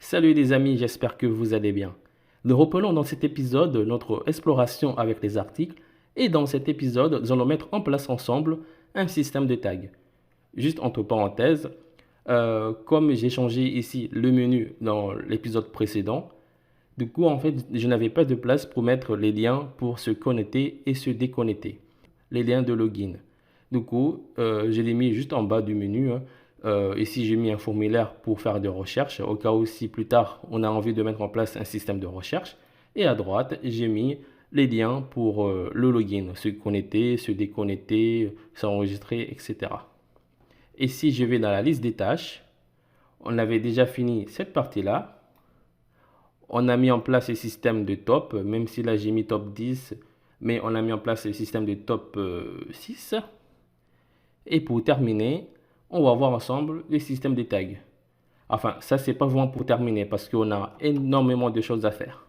Salut les amis, j'espère que vous allez bien. Nous reprenons dans cet épisode notre exploration avec les articles et dans cet épisode, nous allons mettre en place ensemble un système de tags. Juste entre parenthèses, comme j'ai changé ici le menu dans l'épisode précédent, du coup en fait je n'avais pas de place pour mettre les liens pour se connecter et se déconnecter, les liens de login. Du coup, je l'ai mis juste en bas du menu, hein. Ici, j'ai mis un formulaire pour faire des recherches, au cas où si plus tard on a envie de mettre en place un système de recherche. Et à droite, j'ai mis les liens pour le login, se connecter, se déconnecter, s'enregistrer, etc. Et si je vais dans la liste des tâches, on avait déjà fini cette partie-là. On a mis en place le système de top, même si là j'ai mis top 10, mais on a mis en place le système de top 6. Et pour terminer, on va voir ensemble le système de tags. Enfin, ça, c'est pas vraiment pour terminer parce qu'on a énormément de choses à faire.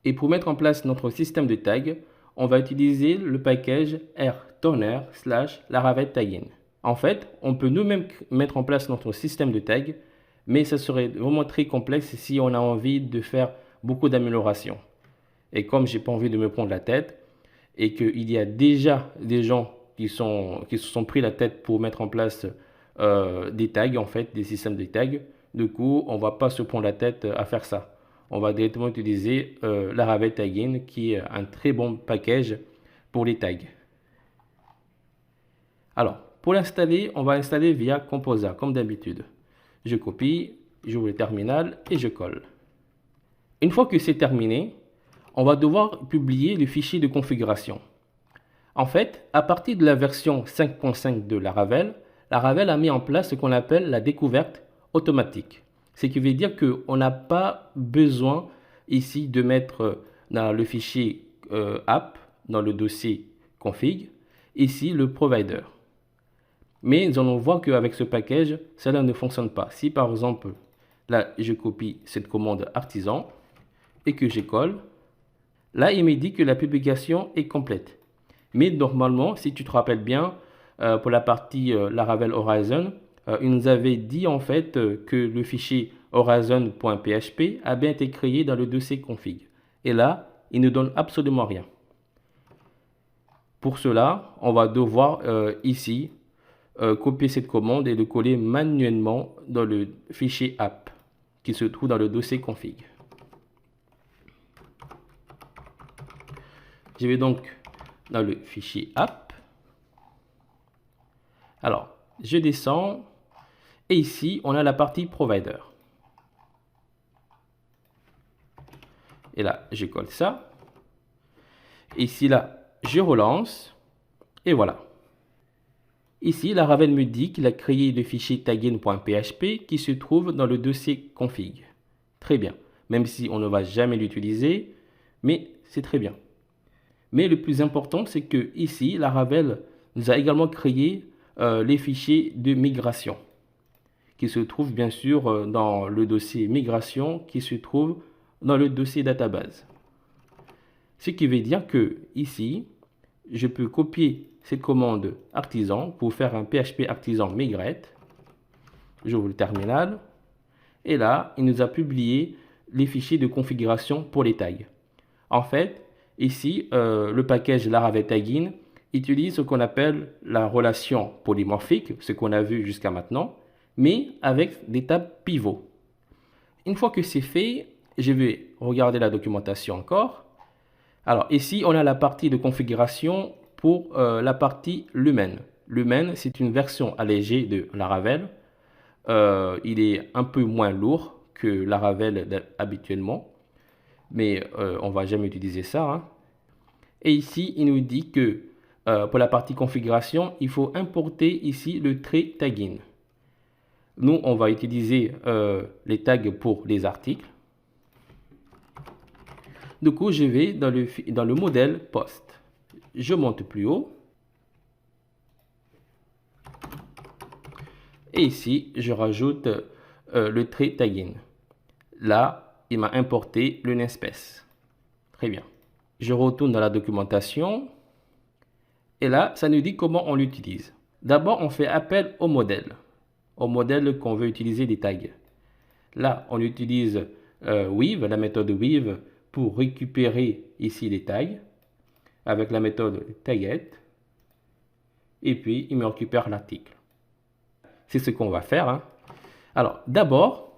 Et pour mettre en place notre système de tags, on va utiliser le package rtoner/laravel tagging. En fait, on peut nous-mêmes mettre en place notre système de tags, mais ça serait vraiment très complexe si on a envie de faire beaucoup d'améliorations. Et comme j'ai pas envie de me prendre la tête et qu'il y a déjà des gens qui se sont pris la tête pour mettre en place des tags, en fait, des systèmes de tags. Du coup, on va pas se prendre la tête à faire ça. On va directement utiliser Laravel Tagging, qui est un très bon package pour les tags. Alors, pour l'installer, on va l'installer via Composer, comme d'habitude. Je copie, j'ouvre le terminal et je colle. Une fois que c'est terminé, on va devoir publier le fichier de configuration. En fait, à partir de la version 5.5 de Laravel, Laravel a mis en place ce qu'on appelle la découverte automatique. Ce qui veut dire qu'on n'a pas besoin ici de mettre dans le fichier app, dans le dossier config, ici le provider. Mais nous allons voir qu'avec ce package, cela ne fonctionne pas. Si par exemple, là je copie cette commande artisan et que je colle, là il me dit que la publication est complète. Mais normalement, si tu te rappelles bien, pour la partie Laravel Horizon, il nous avait dit en fait que le fichier horizon.php a bien été créé dans le dossier config. Et là, il ne donne absolument rien. Pour cela, on va devoir ici copier cette commande et le coller manuellement dans le fichier app qui se trouve dans le dossier config. Je vais donc dans le fichier app. Alors, je descends et ici, on a la partie provider. Et là, je colle ça. Et ici, là, je relance. Et voilà. Ici, Laravel me dit qu'il a créé le fichier tagging.php qui se trouve dans le dossier config. Très bien. Même si on ne va jamais l'utiliser, mais c'est très bien. Mais le plus important, c'est que ici, Laravel nous a également créé les fichiers de migration qui se trouvent bien sûr dans le dossier migration qui se trouve dans le dossier database. Ce qui veut dire que ici, je peux copier cette commande artisan pour faire un PHP artisan migrate. J'ouvre le terminal et là, il nous a publié les fichiers de configuration pour les tags. En fait, ici, le package Laravel Tagging utilise ce qu'on appelle la relation polymorphique, ce qu'on a vu jusqu'à maintenant, mais avec des tables pivots. Une fois que c'est fait, je vais regarder la documentation encore. Alors ici, on a la partie de configuration pour la partie Lumen. Lumen, c'est une version allégée de Laravel. Il est un peu moins lourd que Laravel habituellement, mais on va jamais utiliser ça, hein. Et ici, il nous dit que pour la partie configuration, il faut importer ici le trait tagging. Nous, on va utiliser les tags pour les articles. Du coup, je vais dans le modèle post. Je monte plus haut. Et ici, je rajoute le trait tagging. Là, il m'a importé le namespace. Très bien. Je retourne dans la documentation. Et là, ça nous dit comment on l'utilise. D'abord, on fait appel au modèle qu'on veut utiliser des tags. Là, on utilise weave, la méthode weave, pour récupérer ici les tags avec la méthode taget. Et puis, il me récupère l'article. C'est ce qu'on va faire, hein. Alors, d'abord,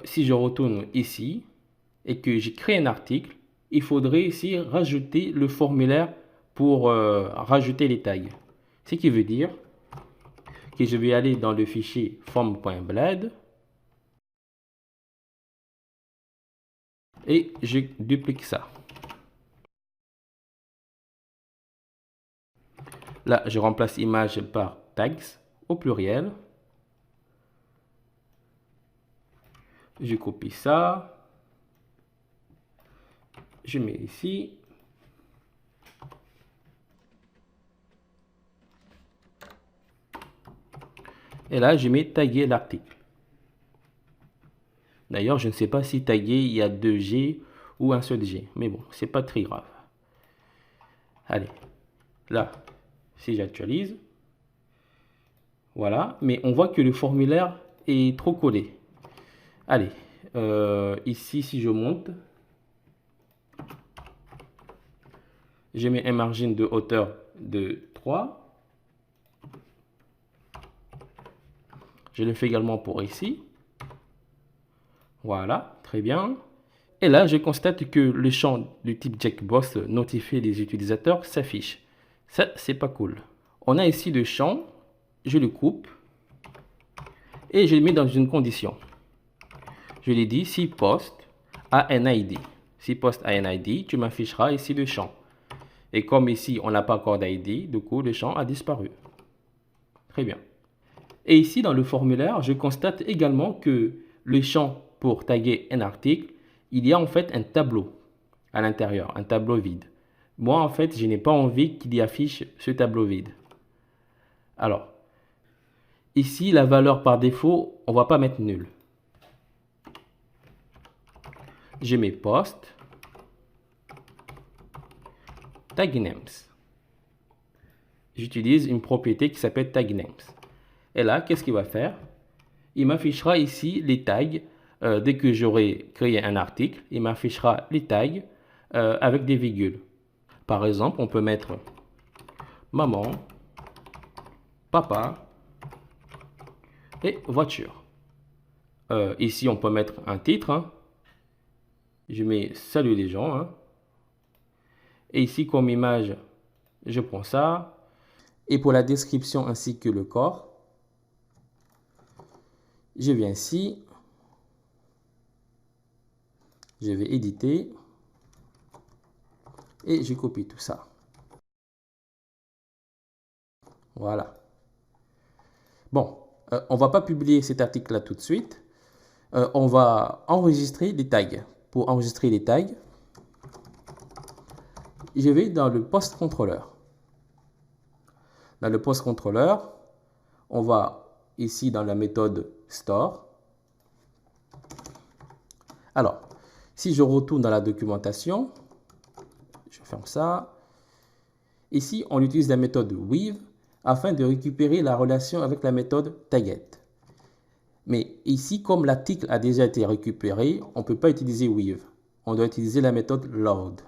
si je retourne ici et que j'ai créé un article, il faudrait ici rajouter le formulaire pour rajouter les tags. Ce qui veut dire que je vais aller dans le fichier form.blade et je duplique ça. Là, je remplace image par tags au pluriel. Je copie ça. Je mets ici. Et là, je mets taguer l'article. D'ailleurs, je ne sais pas si taguer, il y a 2 G ou un seul G. Mais bon, c'est pas très grave. Allez. Là, si j'actualise. Voilà. Mais on voit que le formulaire est trop collé. Allez. Ici, si je monte, je mets un margin de hauteur de 3. Je le fais également pour ici. Voilà, très bien. Et là, je constate que le champ du type checkbox notifié des utilisateurs s'affiche. Ça, c'est pas cool. On a ici le champ, je le coupe et je le mets dans une condition. Je lui dis si post a un ID. Si post a un ID, tu m'afficheras ici le champ. Et comme ici, on n'a pas encore d'ID, du coup, le champ a disparu. Très bien. Et ici, dans le formulaire, je constate également que le champ pour taguer un article, il y a en fait un tableau à l'intérieur, un tableau vide. Moi, en fait, je n'ai pas envie qu'il y affiche ce tableau vide. Alors, ici, la valeur par défaut, on ne va pas mettre nul. Je mets post tag names. J'utilise une propriété qui s'appelle tag names. Et là, qu'est-ce qu'il va faire? Il m'affichera ici les tags. Dès que j'aurai créé un article, il m'affichera les tags avec des virgules. Par exemple, on peut mettre maman, papa et voiture. Ici, on peut mettre un titre, hein. Je mets salut les gens, hein. Et ici, comme image, je prends ça. Et pour la description ainsi que le corps, je viens ici. Je vais éditer. Et je copie tout ça. Voilà. Bon, on ne va pas publier cet article-là tout de suite. On va enregistrer les tags. Pour enregistrer les tags, je vais dans le post controller. Dans le post controller, on va ici dans la méthode store. Alors, si je retourne dans la documentation, je ferme ça. Ici, on utilise la méthode weave afin de récupérer la relation avec la méthode taget. Mais ici, comme l'article a déjà été récupéré, on ne peut pas utiliser weave. On doit utiliser la méthode load.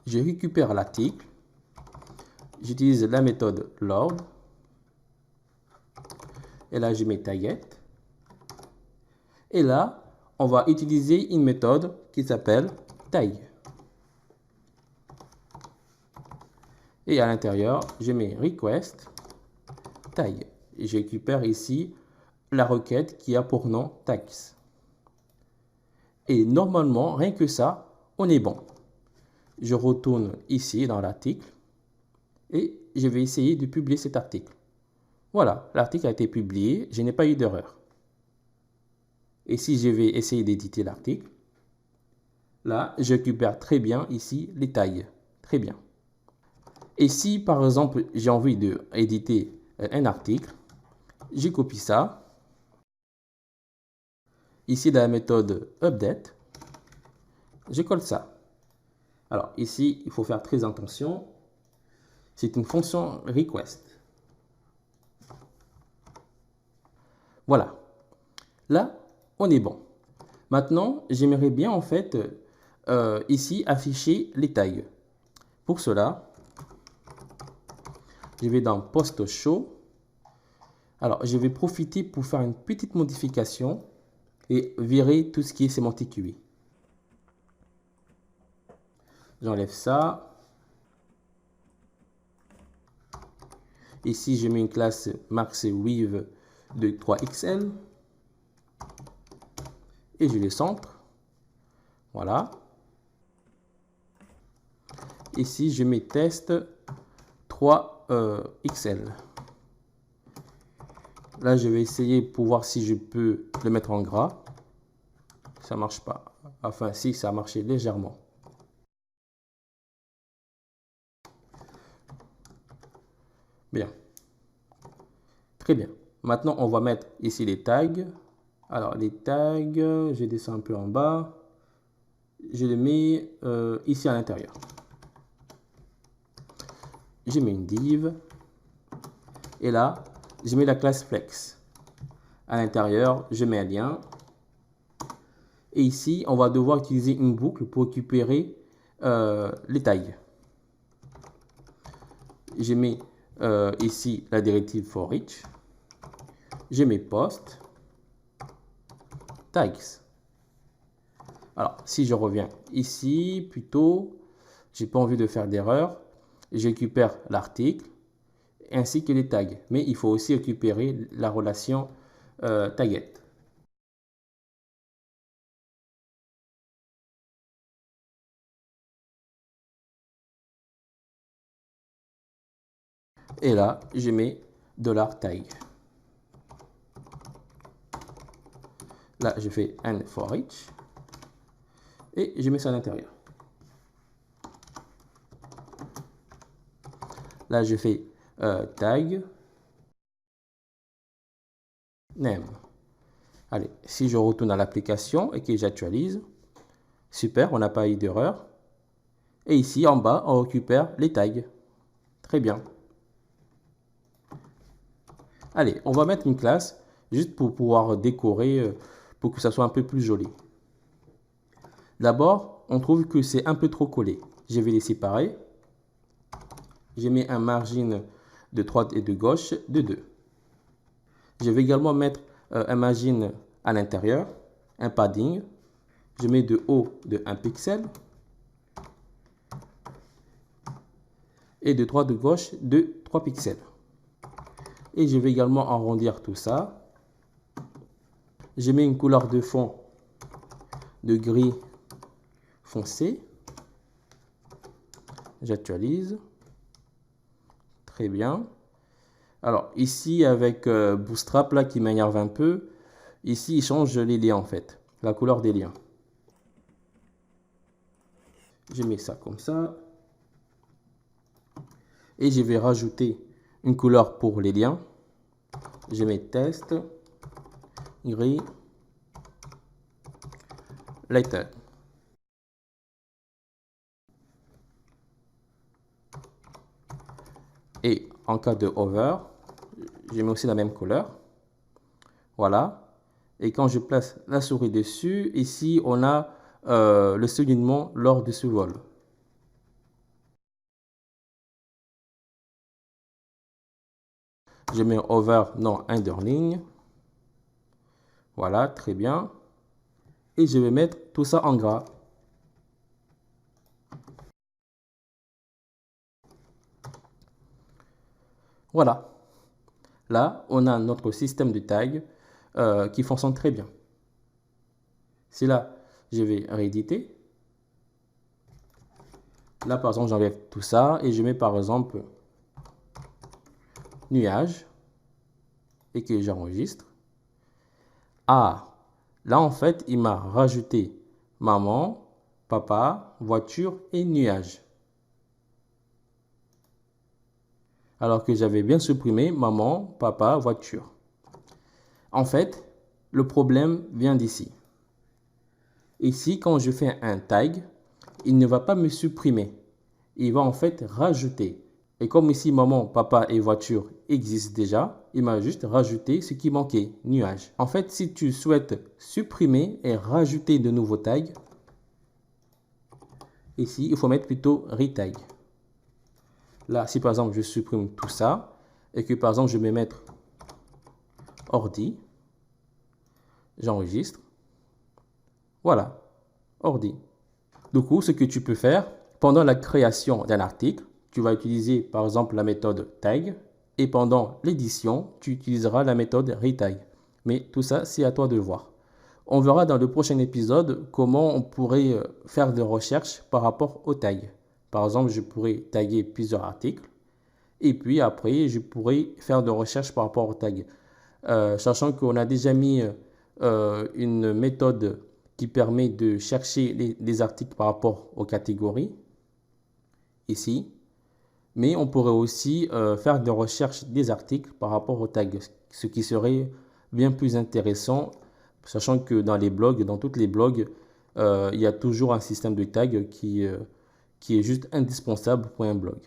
Je récupère l'article. J'utilise la méthode load. Et là, je mets taget. Et là, on va utiliser une méthode qui s'appelle tag. Et à l'intérieur, je mets request tag. Et je récupère ici la requête qui a pour nom tags. Et normalement, rien que ça, on est bon. Je retourne ici dans l'article et je vais essayer de publier cet article. Voilà, l'article a été publié, je n'ai pas eu d'erreur. Et si je vais essayer d'éditer l'article, là, je récupère très bien ici les tags. Très bien. Et si, par exemple, j'ai envie d'éditer un article, je copie ça. Ici, dans la méthode update, je colle ça. Alors, ici, il faut faire très attention. C'est une fonction request. Voilà. Là, on est bon. Maintenant, j'aimerais bien en fait ici afficher les tags. Pour cela, je vais dans Post Show. Alors, je vais profiter pour faire une petite modification et virer tout ce qui est sémantique UI. J'enlève ça. Ici, je mets une classe Max Weave de 3XL. Et je le centre. Voilà. Ici, je mets test 3XL. Là, je vais essayer pour voir si je peux le mettre en gras. Ça marche pas. Enfin, si, ça a marché légèrement. Bien. Très bien. Maintenant, on va mettre ici les tags. Alors, les tags, je descends un peu en bas. Je les mets ici à l'intérieur. Je mets une div. Et là, je mets la classe flex. À l'intérieur, je mets un lien. Et ici, on va devoir utiliser une boucle pour récupérer les tags. Je mets ici la directive for each. Je mets post tags. Alors, si je reviens ici, plutôt, j'ai pas envie de faire d'erreur. Je récupère l'article ainsi que les tags. Mais il faut aussi récupérer la relation taget. Et là, je mets $tag. Là, je fais and for each. Et je mets ça à l'intérieur. Là, je fais tag name. Allez, si je retourne à l'application et que j'actualise, super, on n'a pas eu d'erreur. Et ici, en bas, on récupère les tags. Très bien. Allez, on va mettre une classe juste pour pouvoir décorer, pour que ça soit un peu plus joli. D'abord, on trouve que c'est un peu trop collé. Je vais les séparer. Je mets un margin de droite et de gauche de 2. Je vais également mettre un margin à l'intérieur, un padding. Je mets de haut de 1 pixel et de droite de gauche de 3 pixels. Et je vais également arrondir tout ça. Je mets une couleur de fond de gris foncé. J'actualise. Très bien. Alors ici avec Bootstrap là qui m'énerve un peu, ici il change les liens en fait, la couleur des liens. Je mets ça comme ça. Et je vais rajouter une couleur pour les liens. Je mets test, gris, lighter. Et en cas de hover, je mets aussi la même couleur. Voilà. Et quand je place la souris dessus, ici on a le soulignement lors de ce vol. Je mets over non underline. Voilà, très bien. Et je vais mettre tout ça en gras. Voilà. Là, on a notre système de tag qui fonctionne très bien. Si là, je vais rééditer. Là, par exemple, j'enlève tout ça et je mets par exemple nuage et que j'enregistre. Ah, là, en fait, il m'a rajouté maman, papa, voiture et nuage. Alors que j'avais bien supprimé maman, papa, voiture. En fait, le problème vient d'ici. Ici, quand je fais un tag, il ne va pas me supprimer. Il va en fait rajouter Et comme ici, maman, papa et voiture existent déjà, il m'a juste rajouté ce qui manquait, nuage. En fait, si tu souhaites supprimer et rajouter de nouveaux tags, ici, il faut mettre plutôt retag. Là, si par exemple, je supprime tout ça et que par exemple, je vais mettre ordi, j'enregistre. Voilà, ordi. Du coup, ce que tu peux faire, pendant la création d'un article, tu vas utiliser par exemple la méthode tag et pendant l'édition, tu utiliseras la méthode retag. Mais tout ça, c'est à toi de voir. On verra dans le prochain épisode comment on pourrait faire des recherches par rapport aux tags. Par exemple, je pourrais taguer plusieurs articles et puis après, je pourrais faire des recherches par rapport aux tags. Sachant qu'on a déjà mis une méthode qui permet de chercher les articles par rapport aux catégories, ici. Mais on pourrait aussi faire des recherches des articles par rapport aux tags, ce qui serait bien plus intéressant, sachant que dans les blogs, dans tous les blogs, il y a toujours un système de tag qui est juste indispensable pour un blog.